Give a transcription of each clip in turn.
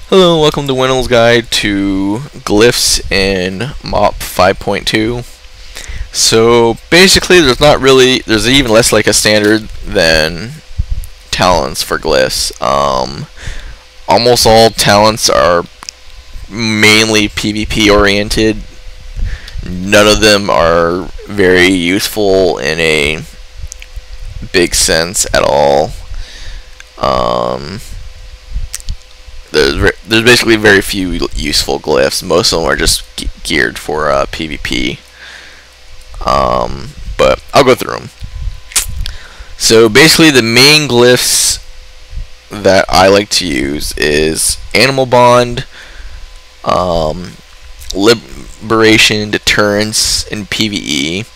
Hello, welcome to Wendell's Guide to Glyphs in MOP 5.2. So basically there's even less like a standard than talents for glyphs. Almost all talents are mainly PvP oriented. None of them are very useful in a big sense at all. There's basically very few useful glyphs. Most of them are just geared for PvP. But I'll go through them. So basically the main glyphs that I like to use is Animal Bond, Liberation, Deterrence, and PvE.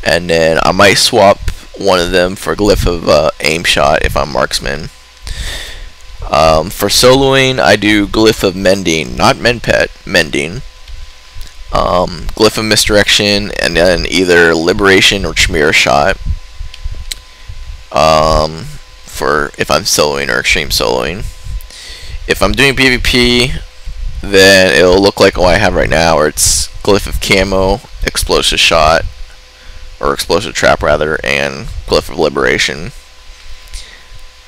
And then I might swap one of them for Glyph of Aim Shot if I'm Marksman. For soloing, I do Glyph of Mending, not Mendpet, Mending. Glyph of Misdirection, and then either Liberation or Chimera Shot. For if I'm soloing or extreme soloing. If I'm doing PvP, then it'll look like what I have right now, where it's Glyph of Camo, Explosive Shot, or Explosive Trap rather, and Glyph of Liberation.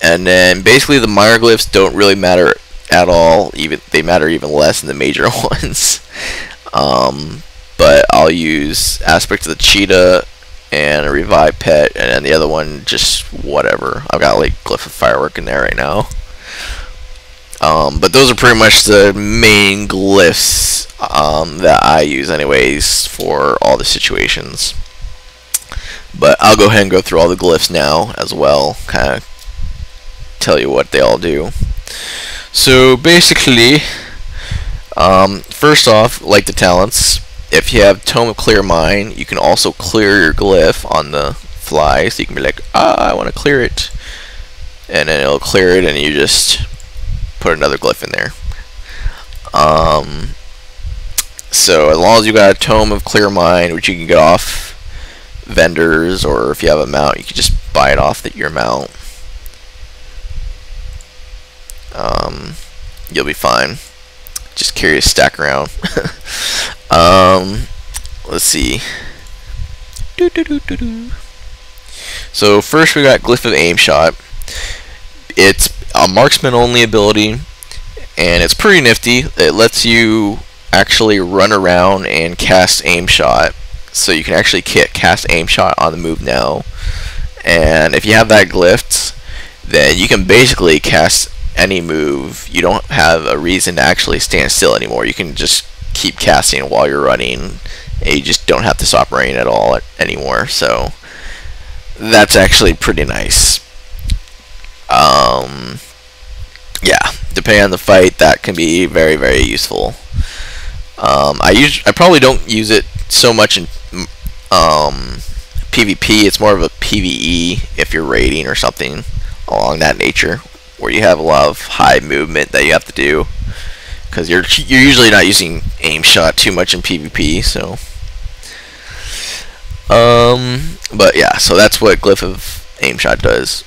And then basically the minor glyphs don't really matter at all. They matter even less than the major ones. But I'll use Aspect of the Cheetah and a Revive Pet, and then the other one just whatever. I've got like Glyph of Firework in there right now. But those are pretty much the main glyphs that I use anyways for all the situations. But I'll go ahead and go through all the glyphs now as well, kind of tell you what they all do. So basically, first off, like the talents, if you have Tome of Clear Mind, you can also clear your glyph on the fly, so you can be like, I want to clear it, and then it'll clear it, and you just put another glyph in there. So as long as you got a Tome of Clear Mind, which you can get off vendors, or if you have a mount, you can just buy it off your mount. You'll be fine. Just carry a stack around. Let's see. So first we got Glyph of Aim Shot. It's a marksman only ability, and it's pretty nifty. It lets you actually run around and cast Aim Shot, so you can actually cast Aim Shot on the move now. And if you have that glyphed, then you can basically cast any move. You don't have a reason to actually stand still anymore. You can just keep casting while you're running, and you just don't have to stop running at all anymore. So that's actually pretty nice. Yeah, depending on the fight, that can be very, very useful. I probably don't use it so much in PvP. It's more of a PvE if you're raiding or something along that nature, where you have a lot of high movement that you have to do, because you're usually not using Aim Shot too much in PvP. So but yeah, so that's what Glyph of Aim Shot does.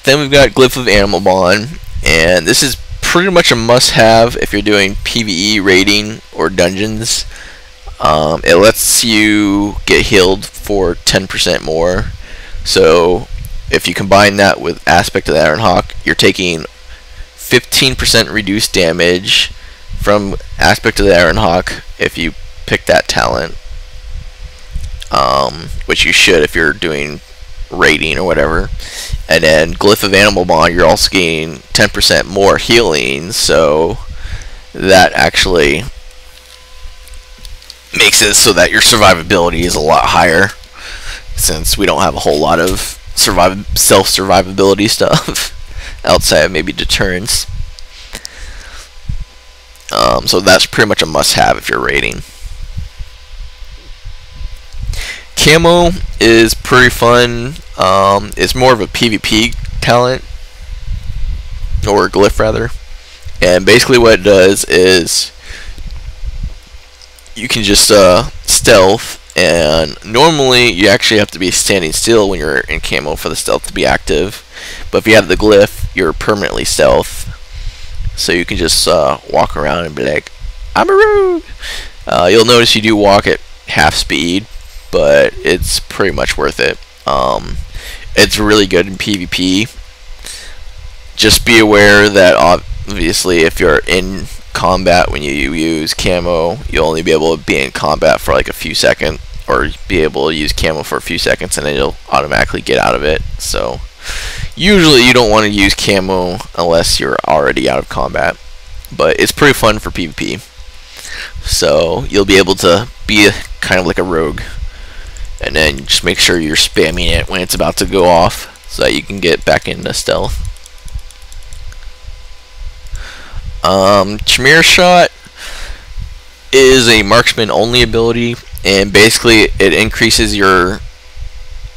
Then we've got Glyph of Animal Bond, and this is pretty much a must-have if you're doing PvE raiding or dungeons. It lets you get healed for 10% more. So if you combine that with Aspect of the Iron Hawk, you're taking 15% reduced damage from Aspect of the Iron Hawk if you pick that talent, which you should if you're doing raiding or whatever. And then Glyph of Animal Bond, you're also getting 10% more healing, so that actually makes it so that your survivability is a lot higher, since we don't have a whole lot of self-survivability stuff outside of maybe deterrence. So that's pretty much a must-have if you're raiding. Camo is pretty fun. It's more of a PvP talent, or glyph rather, and basically what it does is you can just stealth, and normally you actually have to be standing still when you're in camo for the stealth to be active, but if you have the glyph, you're permanently stealth. so you can just walk around and be like, I'm a rogue. You'll notice you do walk at half speed, but it's pretty much worth it. It's really good in PvP. Just be aware that obviously if you're in combat when you use camo, you'll only be able to be in combat for like a few seconds, or be able to use camo for a few seconds, and then you'll automatically get out of it. So usually you don't want to use camo unless you're already out of combat, but it's pretty fun for PvP. So you'll be able to be kind of like a rogue, and then just make sure you're spamming it when it's about to go off so that you can get back into stealth. Chimera Shot is a marksman only ability, and basically it increases your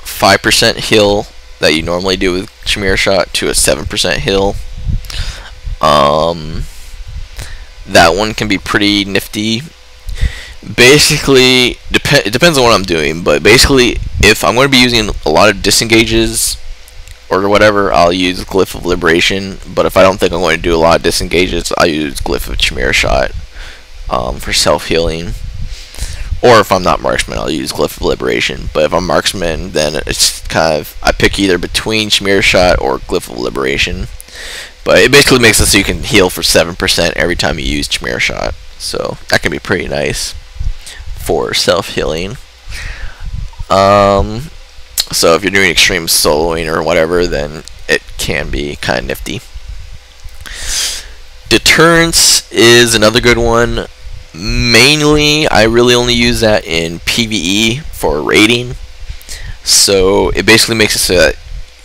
5% heal that you normally do with Chimera Shot to a 7% heal. That one can be pretty nifty. Basically, it depends on what I'm doing, but basically if I'm going to be using a lot of disengages or whatever, I'll use Glyph of Liberation. But if I don't think I'm going to do a lot of disengages, I'll use Glyph of Chimera Shot for self-healing. Or if I'm not marksman, I'll use Glyph of Liberation. But if I'm marksman, then it's kind of, I pick either between Chimera Shot or Glyph of Liberation. But it basically makes it so you can heal for 7% every time you use Chimera Shot. So that can be pretty nice for self-healing. So if you're doing extreme soloing or whatever, then it can be kind of nifty. Deterrence is another good one. Mainly, I really only use that in PvE for raiding. So it basically makes it so that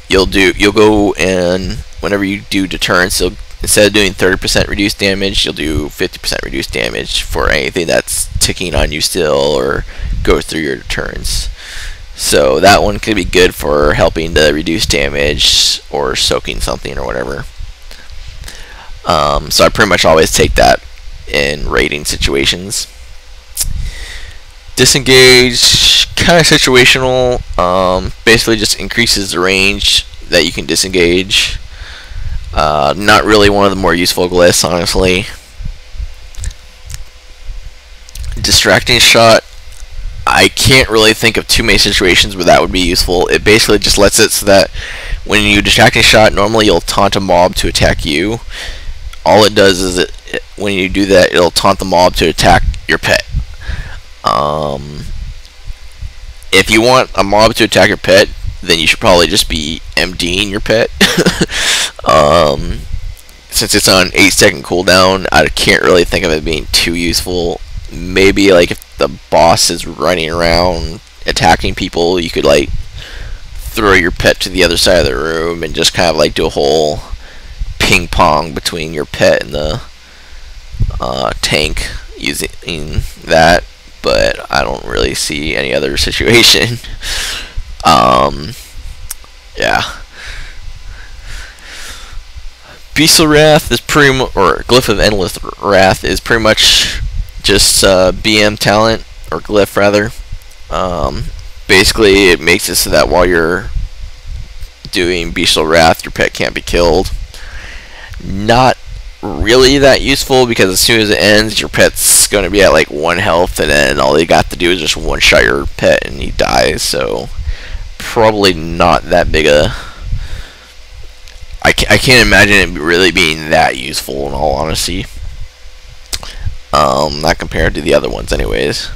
you'll go and whenever you do deterrence, instead of doing 30% reduced damage, you'll do 50% reduced damage for anything that's ticking on you still or goes through your deterrence. So that one could be good for helping to reduce damage or soaking something or whatever. So I pretty much always take that in raiding situations. Disengage, kind of situational. Basically just increases the range that you can disengage. Not really one of the more useful glyphs, honestly. Distracting Shot, I can't really think of too many situations where that would be useful. It basically just lets it so that when you distracting shot, normally you'll taunt a mob to attack you. All it does is when you do that, it'll taunt the mob to attack your pet. If you want a mob to attack your pet, then you should probably just be MDing your pet. Since it's on 8-second cooldown, I can't really think of it being too useful. Maybe like if the boss is running around attacking people, you could like throw your pet to the other side of the room and just kind of like do a whole ping pong between your pet and the tank using that. But I don't really see any other situation. Yeah. Beastly Wrath is pretty much, or Glyph of Endless Wrath is pretty much just BM talent, or Glyph rather. Basically, it makes it so that while you're doing Beastly Wrath, your pet can't be killed. Not really that useful, because as soon as it ends, your pet's going to be at like 1 health, and then all you got to do is just one-shot your pet and he dies. So probably not that big a... I can't imagine it really being that useful, in all honesty. Not compared to the other ones anyways.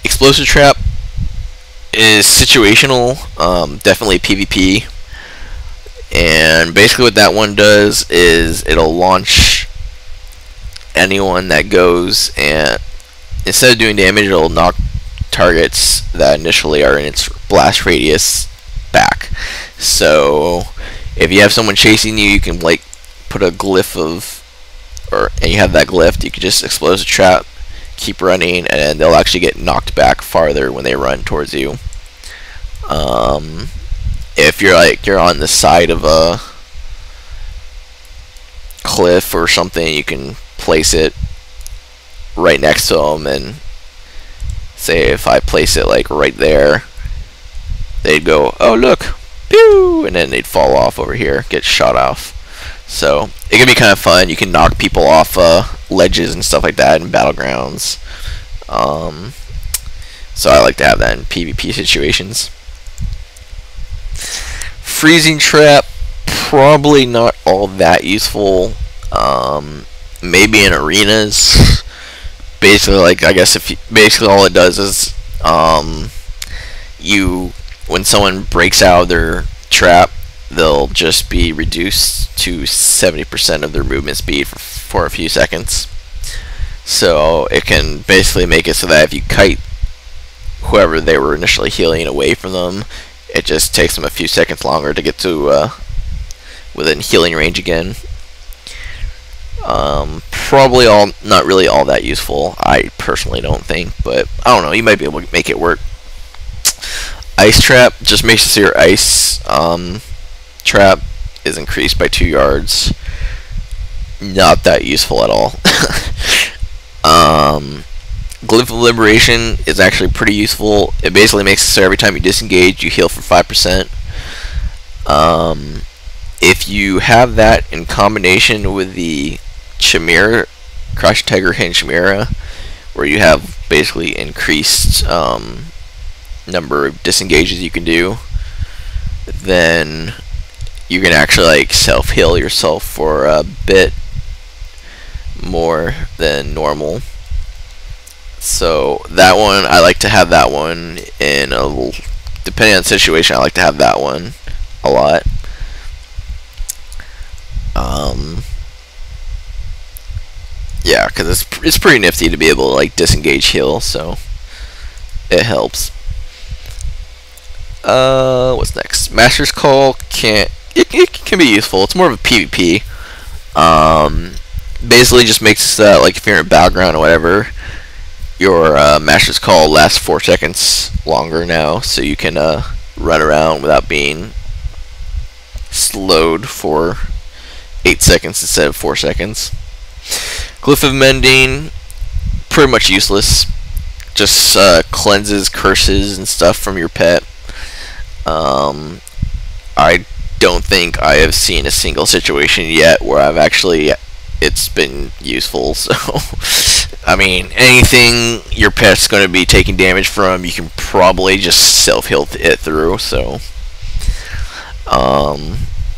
Explosive Trap is situational, definitely PvP. And basically what that one does is it'll launch anyone that goes, and instead of doing damage, it'll knock targets that initially are in its blast radius back. So if you have someone chasing you, you can like put a glyph of, and you have that glyph, you can just explosive trap, keep running, and they'll actually get knocked back farther when they run towards you. If you're on the side of a cliff or something, you can place it right next to them, and say if I place it like right there, they'd go, oh look, pew, and then they'd fall off over here, get shot off. So it can be kind of fun. You can knock people off ledges and stuff like that in battlegrounds. So I like to have that in PvP situations. Freezing trap, probably not all that useful. Maybe in arenas. Basically, like, I guess if you, basically all it does is when someone breaks out of their trap, they'll just be reduced to 70% of their movement speed for a few seconds. So it can basically make it so that if you kite whoever they were initially healing away from them, it just takes them a few seconds longer to get to within healing range again. Probably not really all that useful, I personally don't think, but I don't know, you might be able to make it work. Ice trap just makes it so your ice trap is increased by 2 yards. Not that useful at all. Glyph of Liberation is actually pretty useful. It basically makes it so every time you disengage, you heal for 5%. If you have that in combination with the Chimera, Crash Tiger Hidden Chimera, where you have basically increased number of disengages you can do, then you can actually like self-heal yourself for a bit more than normal. So that one, I like to have that one in depending on the situation, I like to have that one a lot. Yeah, because it's pretty nifty to be able to like disengage heal, so it helps. What's next? Master's Call it can be useful. It's more of a PvP. Basically just makes like if you're in a battleground or whatever, your Master's Call lasts 4 seconds longer now, so you can run around without being slowed for 8 seconds instead of 4 seconds. Glyph of Mending, pretty much useless. Just cleanses curses and stuff from your pet. I don't think I have seen a single situation yet where it's been useful, so I mean, anything your pet's going to be taking damage from, you can probably just self-heal it through, so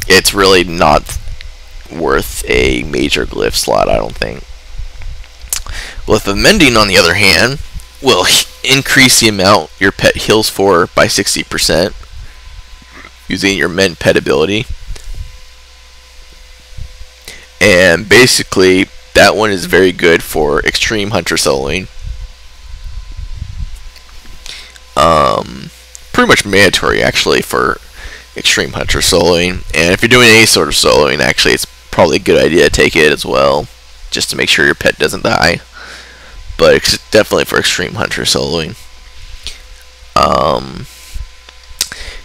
it's really not worth a major glyph slot, I don't think. Glyph of Mending, on the other hand, will increase the amount your pet heals for by 60% using your Mend pet ability. And basically, that one is very good for extreme hunter soloing. Pretty much mandatory, actually, for extreme hunter soloing. And if you're doing any sort of soloing, actually, it's probably a good idea to take it as well, just to make sure your pet doesn't die. But it's definitely for extreme hunter soloing.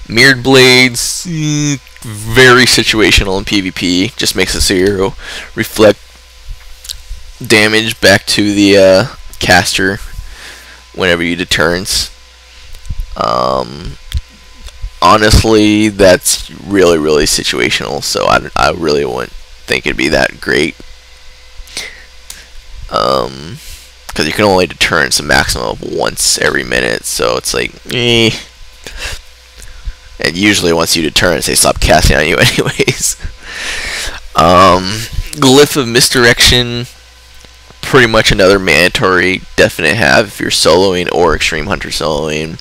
Mirrored Blades, very situational in PvP. Just makes it so you reflect damage back to the caster whenever you deterrence. Honestly, that's really situational, so I really wouldn't think it'd be that great. Because you can only deterrence a maximum of once every minute, so it's like, eh. And usually once you deterrence, they stop casting on you anyways. Glyph of Misdirection, pretty much another mandatory definite have if you're soloing or extreme hunter soloing.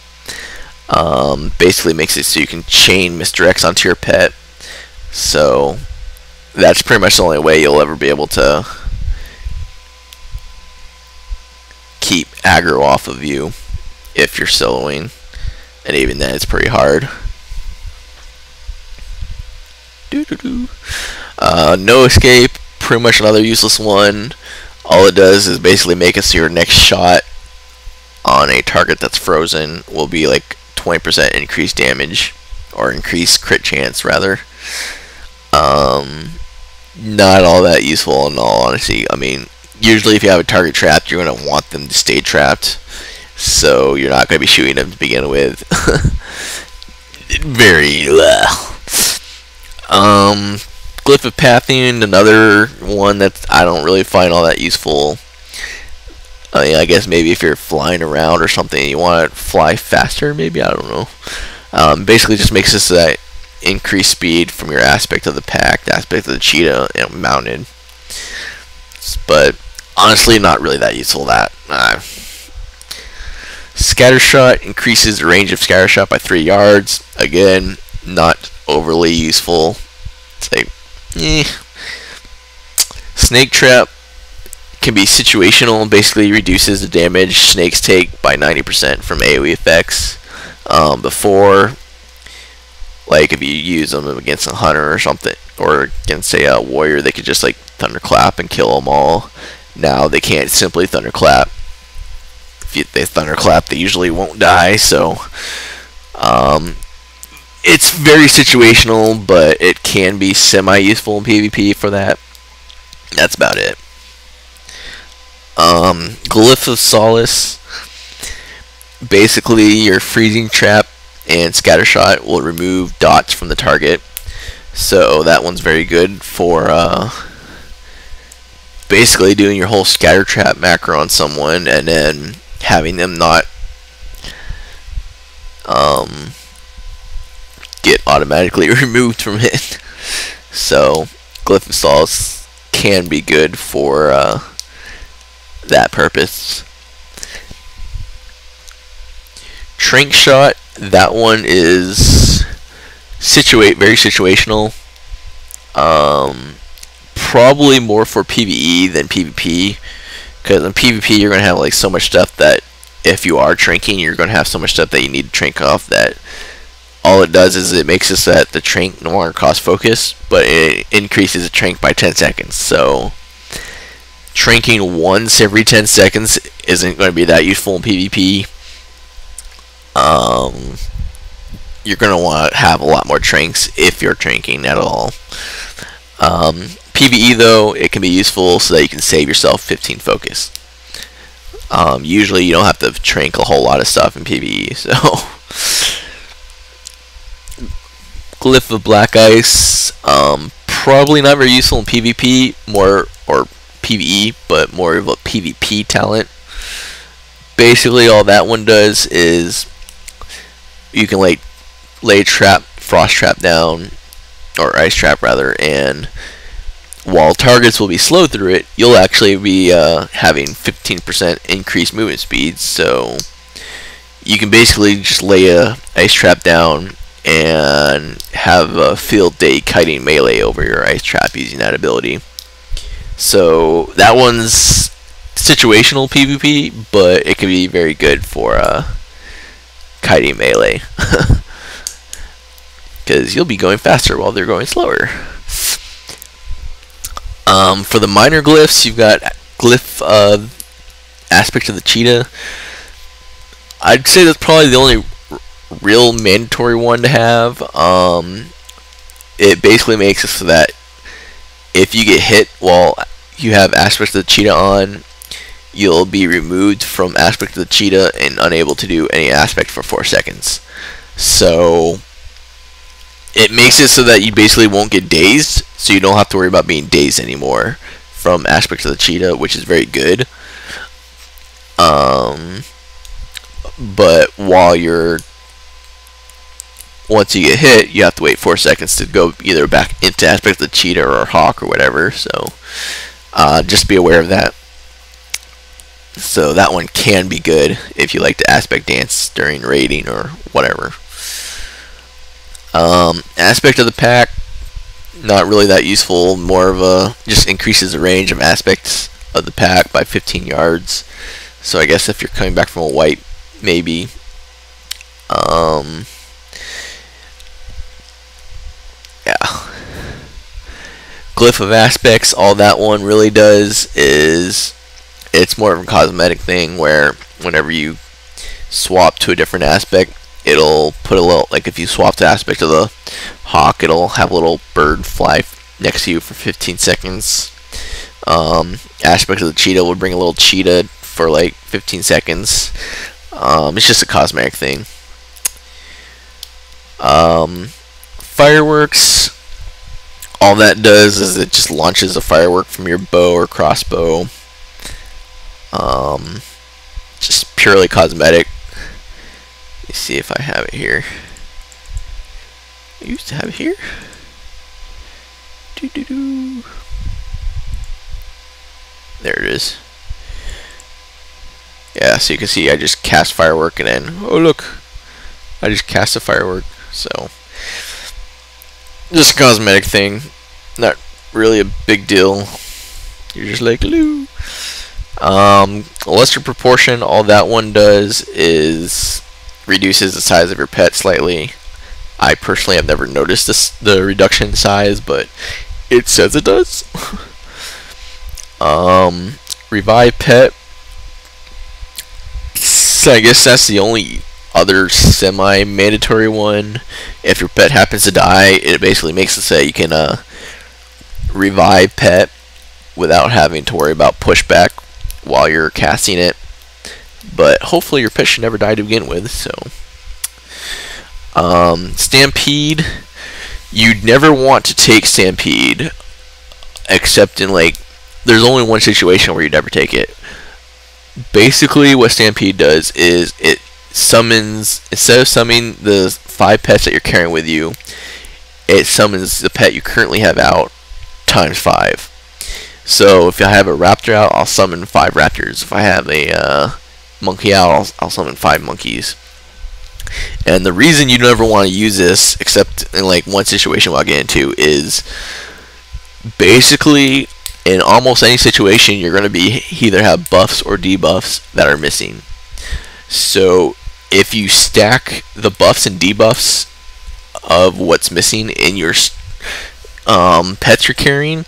Basically makes it so you can chain misdirects onto your pet, so that's pretty much the only way you'll ever be able to keep aggro off of you if you're soloing, and even then it's pretty hard. No Escape, pretty much another useless one. All it does is basically make it so your next shot on a target that's frozen will be like 20% increased damage, or increased crit chance rather. Not all that useful in all honesty. I mean, usually if you have a target trapped, you're going to want them to stay trapped, so you're not going to be shooting them to begin with. Very Glyph of Pathing, another one that I don't really find all that useful. I guess maybe if you're flying around or something, you want to fly faster, maybe, I don't know. Basically just makes this that increased speed from your aspect of the pack, the aspect of the cheetah, and mounted. But honestly, not really that useful. Scattershot increases the range of scattershot by 3 yards. Again, not overly useful. It's like, Snake Trap can be situational, basically reduces the damage snakes take by 90% from AoE effects. Before, like if you use them against a hunter or something, or against a warrior, they could just like thunderclap and kill them all. Now they can't simply thunderclap. If they thunderclap, they usually won't die, so it's very situational, but it can be semi-useful in PvP for that. That's about it. Glyph of Solace. Basically, your freezing trap and scattershot will remove dots from the target. So that one's very good for basically doing your whole scatter trap macro on someone and then having them not get automatically removed from it. So Glyph of Solace can be good for that purpose. Trank Shot, that one is very situational. Probably more for PvE than PvP, because in PvP you're gonna have like so much stuff that if you are tranking, you're gonna have so much stuff that you need to trank off that all it does is it makes it so that the trank no longer costs focus, but it increases the trank by 10 seconds. So tranking once every 10 seconds isn't going to be that useful in PvP. You're going to want to have a lot more tranks if you're tranking at all. PvE though, it can be useful so that you can save yourself 15 focus. Usually you don't have to trank a whole lot of stuff in PvE, so Glyph of Black Ice, probably not very useful in PvP, or PvE, but more of a PvP talent. Basically, all that one does is you can lay frost trap down, or ice trap rather, and while targets will be slow through it, you'll actually be having 15% increased movement speed. So you can basically just lay a ice trap down and have a field day kiting melee over your ice trap using that ability. So that one's situational PvP, but it can be very good for kiting melee, because you'll be going faster while they're going slower. For the minor glyphs, you've got Glyph aspect of the cheetah. I'd say that's probably the only real mandatory one to have. It basically makes it so that if you get hit while you have aspect of the cheetah on, you'll be removed from aspect of the cheetah and unable to do any aspect for 4 seconds. So it makes it so that you basically won't get dazed, so you don't have to worry about being dazed anymore from aspects of the cheetah, which is very good. But once you get hit, you have to wait 4 seconds to go either back into aspect of the cheetah or hawk or whatever. So just be aware of that. So that one can be good if you like to aspect dance during raiding or whatever. Aspect of the pack, not really that useful. More of a just increases the range of aspects of the pack by 15 yards. So I guess if you're coming back from a wipe, maybe. Yeah. Glyph of aspects, all that one really does is it's more of a cosmetic thing where whenever you swap to a different aspect, it'll put a little, like if you swap to aspect of the hawk, it'll have a little bird fly next to you for 15 seconds. Aspect of the cheetah would bring a little cheetah for like 15 seconds. It's just a cosmetic thing. Fireworks, all that does is it just launches a firework from your bow or crossbow. Just purely cosmetic. Let me see if I have it here. I used to have it here. There it is. Yeah, so you can see I just cast firework and then, oh look, I just cast a firework. So just a cosmetic thing, not really a big deal. You're just like, loo. Lesser proportion, all that one does is reduces the size of your pet slightly. I personally have never noticed the reduction in size, but it says it does. Revive pet. So I guess that's the only other semi-mandatory one. If your pet happens to die, it basically makes it say you can revive pet without having to worry about pushback while you're casting it. But hopefully your pet should never die to begin with. So Stampede, you'd never want to take Stampede except in, like, there's only one situation where you'd never take it. Basically what Stampede does is it summons, instead of summoning the 5 pets that you're carrying with you, it summons the pet you currently have out times 5. So if I have a raptor out, I'll summon 5 raptors. If I have a monkey out, I'll summon 5 monkeys. And the reason you never want to use this, except in like one situation I'll get into, is basically in almost any situation you're going to be either have buffs or debuffs that are missing. So if you stack the buffs and debuffs of what's missing in your pets you're carrying,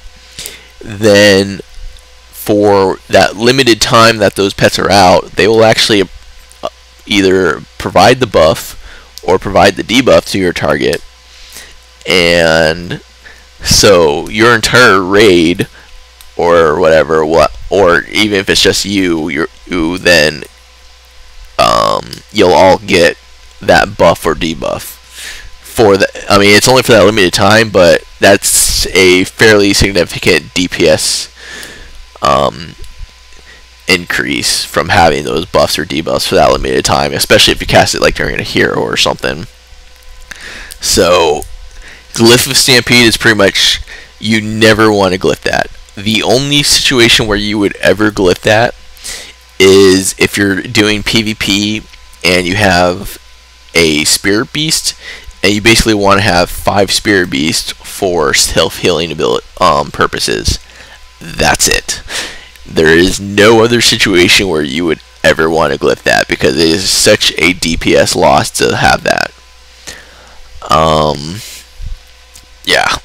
then for that limited time that those pets are out, they will actually either provide the buff or provide the debuff to your target. And so your entire raid or whatever, or even if it's just you then you'll all get that buff or debuff for the. I mean, it's only for that limited time, but that's a fairly significant DPS increase from having those buffs or debuffs for that limited time, especially if you cast it like during a hero or something. So Glyph of Stampede is pretty much, you never want to glyph that. The only situation where you would ever glyph that is if you're doing PvP and you have a Spirit Beast and you basically want to have 5 Spirit Beasts for self-healing ability purposes. That's it. There is no other situation where you would ever want to glyph that, because it is such a DPS loss to have that. Yeah.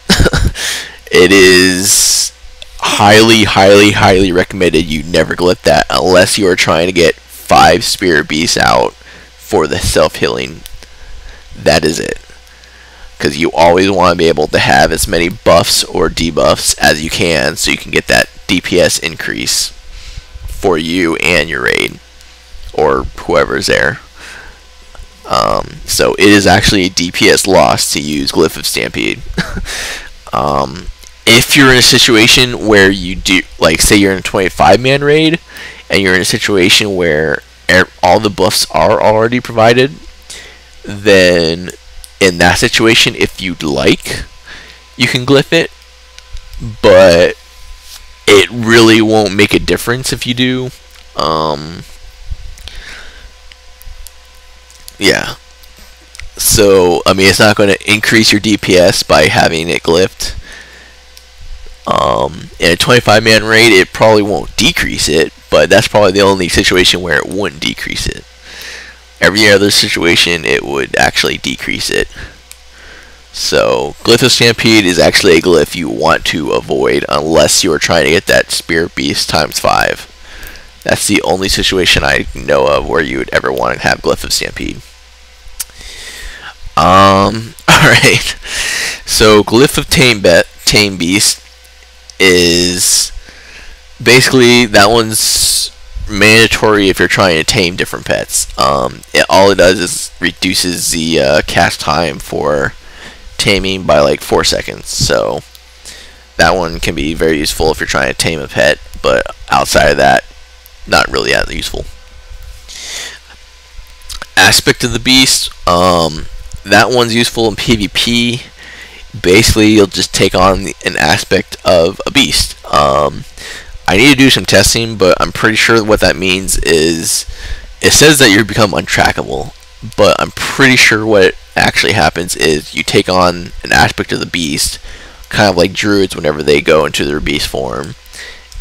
It is highly recommended you never glyph that unless you are trying to get 5 Spirit Beasts out for the self-healing. That is it. Because you always want to be able to have as many buffs or debuffs as you can, so you can get that DPS increase for you and your raid, or whoever's there. So it is actually a DPS loss to use Glyph of Stampede. If you're in a situation where you do, like say you're in a 25-man raid, and you're in a situation where all the buffs are already provided, then in that situation, if you'd like, you can glyph it, but it really won't make a difference if you do. Yeah. So, I mean, it's not going to increase your DPS by having it glyphed. In a 25-man raid, it probably won't decrease it, but that's probably the only situation where it wouldn't decrease it. Every other situation, it would actually decrease it. So, Glyph of Stampede is actually a glyph you want to avoid unless you are trying to get that Spirit Beast times 5. That's the only situation I know of where you would ever want to have Glyph of Stampede. Alright. So, Glyph of Tame Beast is basically, that one's mandatory if you're trying to tame different pets. All it does is reduces the cast time for taming by like 4 seconds. So that one can be very useful if you're trying to tame a pet, but outside of that, not really that useful. Aspect of the beast, that one's useful in PvP. Basically, you'll just take on an aspect of a beast. I need to do some testing, but I'm pretty sure what that means is it says that you become untrackable, but I'm pretty sure what actually happens is you take on an aspect of the beast, kind of like druids whenever they go into their beast form.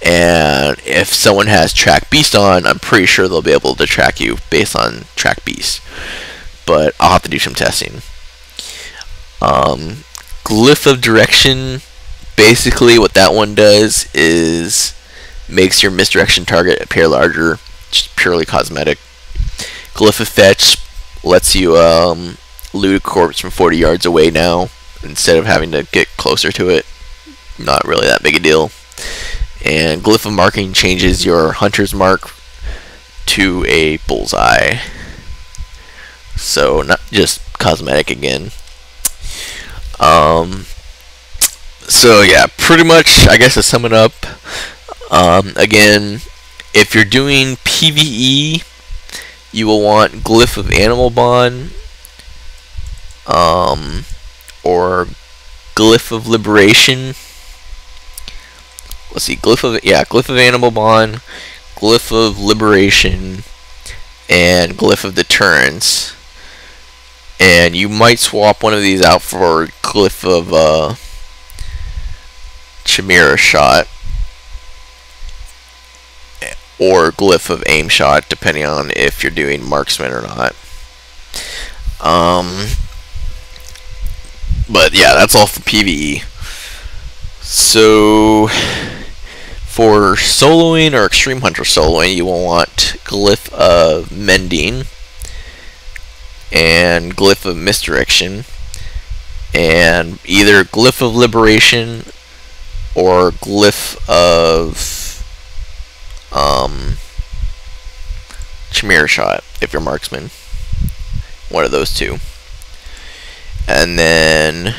And if someone has track beast on, I'm pretty sure they'll be able to track you based on track beast. But I'll have to do some testing. Glyph of direction, basically what that one does is makes your misdirection target appear larger, just purely cosmetic. Glyph of fetch lets you loot a corpse from 40 yards away now, instead of having to get closer to it. Not really that big a deal. And Glyph of marking changes your hunter's mark to a bullseye. So not just cosmetic again. So yeah, pretty much, I guess to sum it up, again, if you're doing PvE, you will want Glyph of Animal Bond, or Glyph of Liberation. Let's see, Glyph of Animal Bond, Glyph of Liberation, and Glyph of Deterrence. And you might swap one of these out for Glyph of Chimera Shot, or Glyph of Aim Shot, depending on if you're doing marksman or not. But yeah, that's all for PvE. So for soloing or extreme hunter soloing, you will want Glyph of Mending and Glyph of Misdirection, and either Glyph of Liberation or Glyph of Chimera Shot if you're marksman. One of those two. And then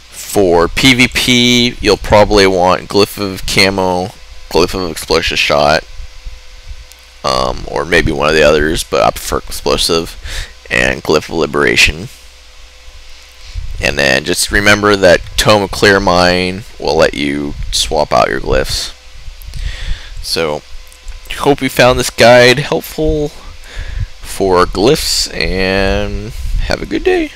for PvP, you'll probably want Glyph of Camo, Glyph of Explosive Shot, or maybe one of the others, but I prefer Explosive, and Glyph of Liberation. And then just remember that Tome of Clear Mine will let you swap out your glyphs. So, hope you found this guide helpful for glyphs, and have a good day.